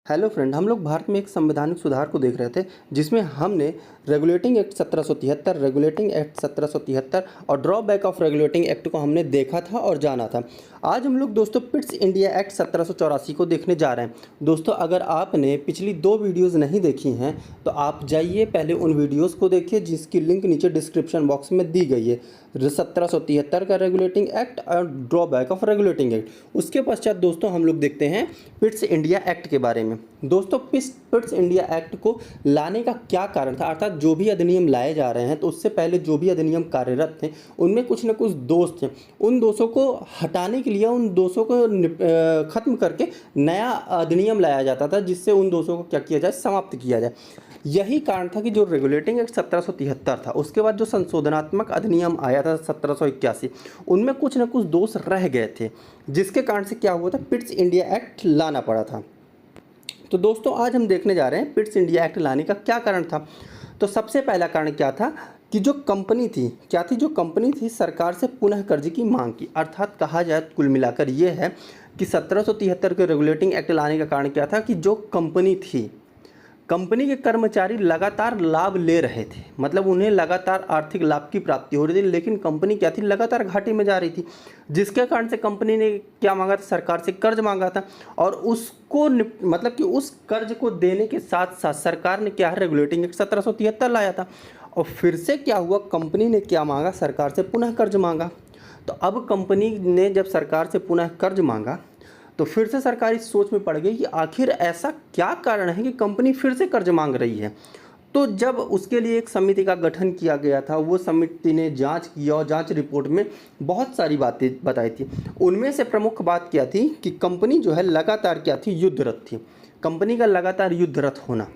Hello friend, हम लोग भारत में एक संवैधानिक सुधार को देख रहे थे जिसमें हमने रेगुलेटिंग एक्ट 1773, रेगुलेटिंग एक्ट 1773 और ड्रॉबैक ऑफ रेगुलेटिंग एक्ट को हमने देखा था और जाना था। आज हम लोग दोस्तों पिट्स इंडिया एक्ट 1784 को देखने जा रहे हैं। दोस्तों, अगर आपने पिछली 2 वीडियोज़ नहीं देखी हैं तो आप जाइए पहले उन वीडियोज़ को देखिए जिसकी लिंक नीचे डिस्क्रिप्शन बॉक्स में दी गई है। 1773 का रेगुलेटिंग एक्ट और ड्रॉबैक ऑफ रेगुलेटिंग एक्ट। उसके पश्चात दोस्तों हम लोग देखते हैं पिट्स इंडिया एक्ट के बारे में। दोस्तों, पिट्स इंडिया एक्ट को लाने का क्या कारण था, अर्थात जो भी अधिनियम लाए जा रहे हैं तो उससे पहले जो भी अधिनियम कार्यरत थे उनमें कुछ न कुछ दोष थे। उन दोषों को हटाने के लिए, उन दोषों को ख़त्म करके नया अधिनियम लाया जाता था जिससे उन दोषों को क्या किया जाए, समाप्त किया जाए। यही कारण था कि जो रेगुलेटिंग एक्ट 1773 था, उसके बाद जो संशोधनात्मक अधिनियम आया था 1781, उनमें कुछ न कुछ दोष रह गए थे जिसके कारण से क्या हुआ था, पिट्स इंडिया एक्ट लाना पड़ा था। तो दोस्तों, आज हम देखने जा रहे हैं पिट्स इंडिया एक्ट लाने का क्या कारण था। तो सबसे पहला कारण क्या था कि जो कंपनी थी, क्या थी, जो कंपनी थी सरकार से पुनः कर्ज की मांग की। अर्थात कहा जाए कुल मिलाकर ये है कि 1773 के रेगुलेटिंग एक्ट लाने का कारण क्या था कि जो कंपनी थी, कंपनी के कर्मचारी लगातार लाभ ले रहे थे, मतलब उन्हें लगातार आर्थिक लाभ की प्राप्ति हो रही थी, लेकिन कंपनी क्या थी, लगातार घाटे में जा रही थी, जिसके कारण से कंपनी ने क्या मांगा था, सरकार से कर्ज मांगा था। और उसको मतलब कि उस कर्ज को देने के साथ साथ सरकार ने क्या है, रेगुलेटिंग एक्ट 1773 लाया था। और फिर से क्या हुआ, कंपनी ने क्या मांगा, सरकार से पुनः कर्ज मांगा। तो अब कंपनी ने जब सरकार से पुनः कर्ज मांगा तो फिर से सरकार इस सोच में पड़ गई कि आखिर ऐसा क्या कारण है कि कंपनी फिर से कर्ज मांग रही है। तो जब उसके लिए एक समिति का गठन किया गया था, वो समिति ने जांच किया और जांच रिपोर्ट में बहुत सारी बातें बताई थी। उनमें से प्रमुख बात क्या थी कि कंपनी जो है लगातार क्या थी, युद्धरत थी। कंपनी का लगातार युद्धरत होना,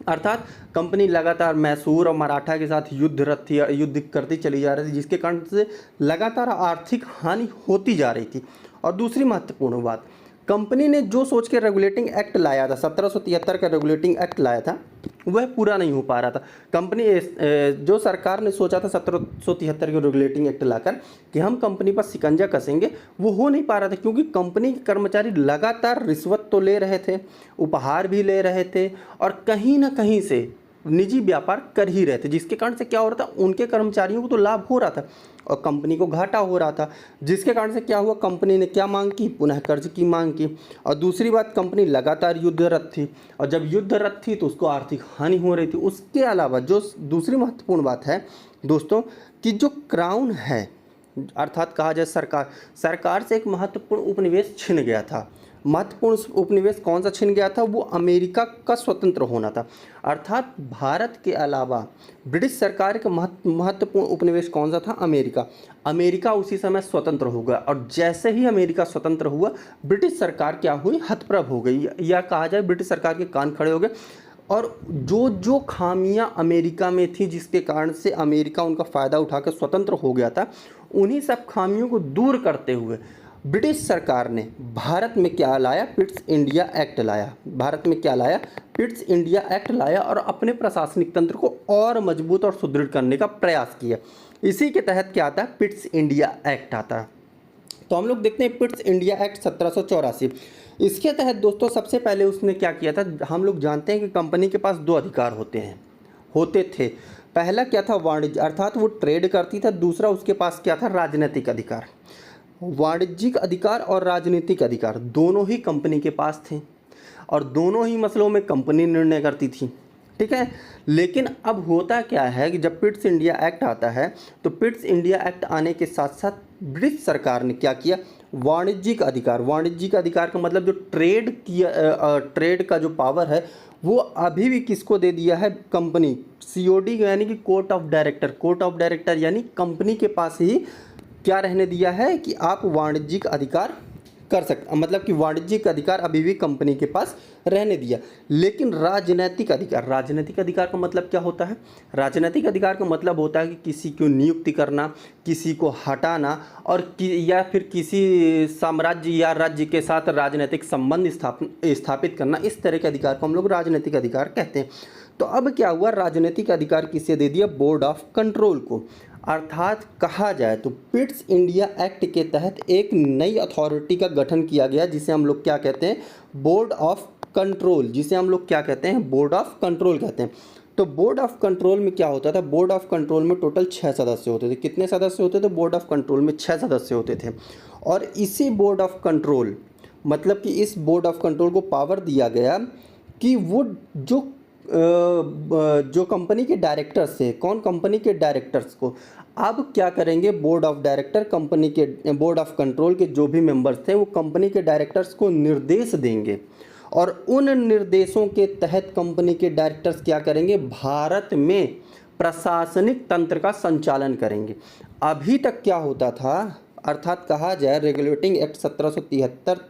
अर्थात कंपनी लगातार मैसूर और मराठा के साथ युद्धरत थी, युद्ध करती चली जा रही थी, जिसके कारण से लगातार आर्थिक हानि होती जा रही थी। और दूसरी महत्वपूर्ण बात, कंपनी ने जो सोच के रेगुलेटिंग एक्ट लाया था, 1773 का रेगुलेटिंग एक्ट लाया था, वह पूरा नहीं हो पा रहा था। कंपनी जो सरकार ने सोचा था 1773 के रेगुलेटिंग एक्ट लाकर कि हम कंपनी पर शिकंजा कसेंगे, वो हो नहीं पा रहा था, क्योंकि कंपनी के कर्मचारी लगातार रिश्वत तो ले रहे थे, उपहार भी ले रहे थे और कहीं ना कहीं से निजी व्यापार कर ही रहे थे, जिसके कारण से क्या हो रहा था, उनके कर्मचारियों को तो लाभ हो रहा था और कंपनी को घाटा हो रहा था। जिसके कारण से क्या हुआ, कंपनी ने क्या मांग की, पुनः कर्ज की मांग की। और दूसरी बात, कंपनी लगातार युद्धरत थी और जब युद्धरत थी तो उसको आर्थिक हानि हो रही थी। उसके अलावा जो दूसरी महत्वपूर्ण बात है दोस्तों, कि जो क्राउन है, अर्थात कहा जाए सरकार से एक महत्वपूर्ण उपनिवेश छिन गया था। महत्वपूर्ण उपनिवेश कौन सा छिन गया था, वो अमेरिका का स्वतंत्र होना था। अर्थात भारत के अलावा ब्रिटिश सरकार का महत्वपूर्ण उपनिवेश कौन सा था, अमेरिका। अमेरिका उसी समय स्वतंत्र हो गया और जैसे ही अमेरिका स्वतंत्र हुआ, ब्रिटिश सरकार क्या हुई, हतप्रभ हो गई, या कहा जाए ब्रिटिश सरकार के कान खड़े हो गए। और जो जो खामियां अमेरिका में थी, जिसके कारण से अमेरिका उनका फ़ायदा उठाकर स्वतंत्र हो गया था, उन्हीं सब खामियों को दूर करते हुए ब्रिटिश सरकार ने भारत में क्या लाया, पिट्स इंडिया एक्ट लाया। भारत में क्या लाया, पिट्स इंडिया एक्ट लाया और अपने प्रशासनिक तंत्र को और मजबूत और सुदृढ़ करने का प्रयास किया। इसी के तहत क्या आता है, पिट्स इंडिया एक्ट आता है। तो हम लोग देखते हैं पिट्स इंडिया एक्ट 1784। इसके तहत दोस्तों सबसे पहले उसने क्या किया था, हम लोग जानते हैं कि कंपनी के पास 2 अधिकार होते थे। पहला क्या था, वाणिज्य, अर्थात वो ट्रेड करती था। दूसरा उसके पास क्या था, राजनीतिक अधिकार। वाणिज्यिक अधिकार और राजनीतिक अधिकार दोनों ही कंपनी के पास थे और दोनों ही मसलों में कंपनी निर्णय करती थी, ठीक है। लेकिन अब होता क्या है कि जब पिट्स इंडिया एक्ट आता है तो पिट्स इंडिया एक्ट आने के साथ साथ ब्रिटिश सरकार ने क्या किया, वाणिज्यिक अधिकार का मतलब जो ट्रेड का जो पावर है वो अभी भी किसको दे दिया है, कंपनी, COD यानी कि कोर्ट ऑफ डायरेक्टर यानी कंपनी के पास ही क्या रहने दिया है कि आप वाणिज्यिक अधिकार कर सकते, मतलब कि वाणिज्यिक अधिकार अभी भी कंपनी के पास रहने दिया। लेकिन राजनीतिक अधिकार का मतलब क्या होता है, राजनीतिक अधिकार का मतलब होता है कि किसी को नियुक्ति करना, किसी को हटाना और या फिर किसी साम्राज्य या राज्य के साथ राजनीतिक संबंध स्थापित करना। इस तरह के अधिकार को हम लोग राजनीतिक अधिकार कहते हैं। तो अब क्या हुआ, राजनीतिक अधिकार किसे दे दिया, बोर्ड ऑफ कंट्रोल को। अर्थात कहा जाए तो पिट्स इंडिया एक्ट के तहत एक नई अथॉरिटी का गठन किया गया जिसे हम लोग क्या कहते हैं, बोर्ड ऑफ कंट्रोल, जिसे हम लोग क्या कहते हैं, बोर्ड ऑफ कंट्रोल कहते हैं। तो बोर्ड ऑफ कंट्रोल में क्या होता था, बोर्ड ऑफ कंट्रोल में टोटल 6 सदस्य होते थे। कितने सदस्य होते थे बोर्ड ऑफ कंट्रोल में? 6 सदस्य होते थे। और इसी बोर्ड ऑफ कंट्रोल, मतलब कि इस बोर्ड ऑफ कंट्रोल को पावर दिया गया कि वो जो कंपनी के डायरेक्टर्स थे, कौन, कंपनी के डायरेक्टर्स को अब क्या करेंगे, बोर्ड ऑफ डायरेक्टर, कंपनी के बोर्ड ऑफ कंट्रोल के जो भी मेंबर्स थे वो कंपनी के डायरेक्टर्स को निर्देश देंगे और उन निर्देशों के तहत कंपनी के डायरेक्टर्स क्या करेंगे, भारत में प्रशासनिक तंत्र का संचालन करेंगे। अभी तक क्या होता था, अर्थात कहा जाए रेगुलेटिंग एक्ट 1773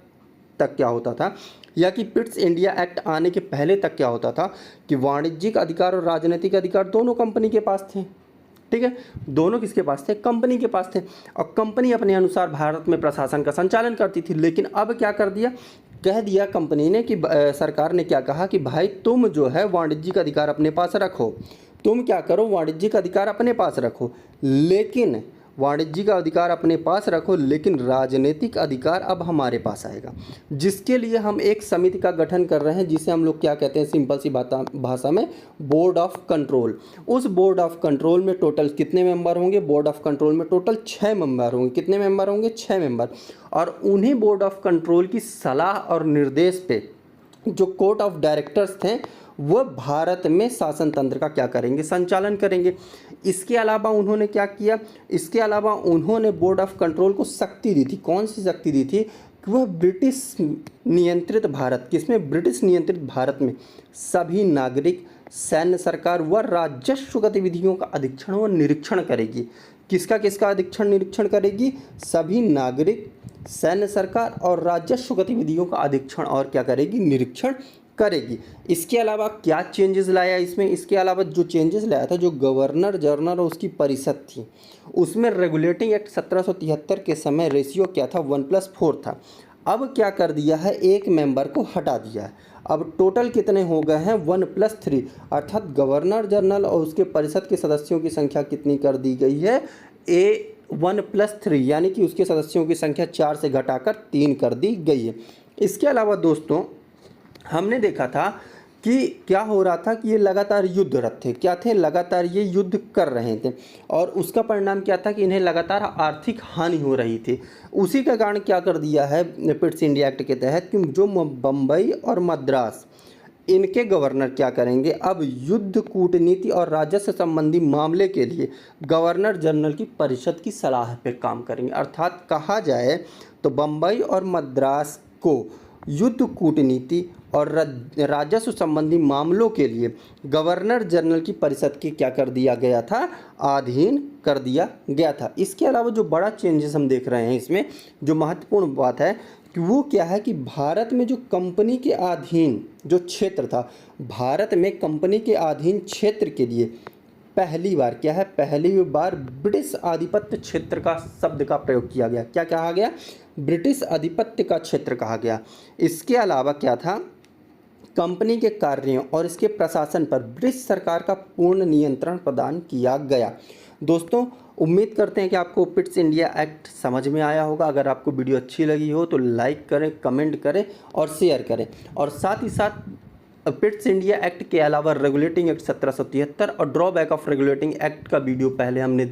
तक क्या होता था, या कि पिट्स इंडिया एक्ट आने के पहले तक क्या होता था कि वाणिज्यिक अधिकार और राजनीतिक अधिकार दोनों कंपनी के पास थे। ठीक है, दोनों किसके पास थे, कंपनी के पास थे, और कंपनी अपने अनुसार भारत में प्रशासन का संचालन करती थी। लेकिन अब क्या कर दिया, कह दिया कंपनी ने कि सरकार ने क्या कहा कि भाई तुम जो है वाणिज्यिक अधिकार अपने पास रखो, तुम क्या करो, वाणिज्यिक अधिकार अपने पास रखो, लेकिन वाणिज्यिक अधिकार अपने पास रखो, लेकिन राजनीतिक अधिकार अब हमारे पास आएगा। जिसके लिए हम एक समिति का गठन कर रहे हैं, जिसे हम लोग क्या कहते हैं, सिंपल सी भाषा में बोर्ड ऑफ कंट्रोल। उस बोर्ड ऑफ कंट्रोल में टोटल कितने मेंबर होंगे, बोर्ड ऑफ कंट्रोल में टोटल 6 मेंबर होंगे। कितने मेंबर होंगे, 6 मेंबर। और उन्हीं बोर्ड ऑफ कंट्रोल की सलाह और निर्देश पे जो कोर्ट ऑफ डायरेक्टर्स थे वो भारत में शासन तंत्र का क्या करेंगे, संचालन करेंगे। इसके अलावा उन्होंने क्या किया, इसके अलावा उन्होंने बोर्ड ऑफ कंट्रोल को शक्ति दी थी। कौन सी शक्ति दी थी कि वह ब्रिटिश नियंत्रित भारत, किसमें, ब्रिटिश नियंत्रित भारत में सभी नागरिक, सैन्य सरकार व राजस्व गतिविधियों का अधीक्षण व निरीक्षण करेगी। किसका किसका अधीक्षण निरीक्षण करेगी, सभी नागरिक, सैन्य सरकार और राजस्व गतिविधियों का अधीक्षण और क्या करेगी, निरीक्षण करेगी। इसके अलावा क्या चेंजेस लाया इसमें, इसके अलावा जो चेंजेस लाया था, जो गवर्नर जनरल और उसकी परिषद थी, उसमें रेगुलेटिंग एक्ट 1773 के समय रेशियो क्या था, 1+4 था। अब क्या कर दिया है, एक मेंबर को हटा दिया है। अब टोटल कितने हो गए हैं, 1+3, अर्थात गवर्नर जनरल और उसके परिषद के सदस्यों की संख्या कितनी कर दी गई है, 1+3, यानी कि उसके सदस्यों की संख्या 4 से घटाकर 3 कर दी गई है। इसके अलावा दोस्तों हमने देखा था कि क्या हो रहा था कि ये लगातार युद्धरत थे, क्या थे, लगातार ये युद्ध कर रहे थे, और उसका परिणाम क्या था कि इन्हें लगातार आर्थिक हानि हो रही थी। उसी का कारण क्या कर दिया है पिट्स इंडिया एक्ट के तहत कि जो बम्बई और मद्रास, इनके गवर्नर क्या करेंगे, अब युद्ध, कूटनीति और राजस्व संबंधी मामले के लिए गवर्नर जनरल की परिषद की सलाह पर काम करेंगे। अर्थात कहा जाए तो बम्बई और मद्रास को युद्ध, कूटनीति और राजस्व संबंधी मामलों के लिए गवर्नर जनरल की परिषद के क्या कर दिया गया था, अधीन कर दिया गया था। इसके अलावा जो बड़ा चेंजेस हम देख रहे हैं इसमें, जो महत्वपूर्ण बात है कि वो क्या है कि भारत में जो कंपनी के अधीन जो क्षेत्र था, भारत में कंपनी के अधीन क्षेत्र के लिए पहली बार क्या है, पहली बार ब्रिटिश आधिपत्य क्षेत्र का शब्द का प्रयोग किया गया। क्या कहा गया, ब्रिटिश आधिपत्य का क्षेत्र कहा गया। इसके अलावा क्या था, कंपनी के कार्यों और इसके प्रशासन पर ब्रिटिश सरकार का पूर्ण नियंत्रण प्रदान किया गया। दोस्तों उम्मीद करते हैं कि आपको पिट्स इंडिया एक्ट समझ में आया होगा। अगर आपको वीडियो अच्छी लगी हो तो लाइक करें, कमेंट करें और शेयर करें। और साथ ही साथ पिट्स इंडिया एक्ट के अलावा रेगुलेटिंग एक्ट 1773 और ड्रॉबैक ऑफ रेगुलेटिंग एक्ट का वीडियो पहले हमने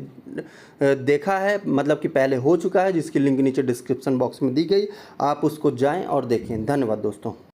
देखा है, मतलब कि पहले हो चुका है, जिसकी लिंक नीचे डिस्क्रिप्शन बॉक्स में दी गई, आप उसको जाएं और देखें। धन्यवाद दोस्तों।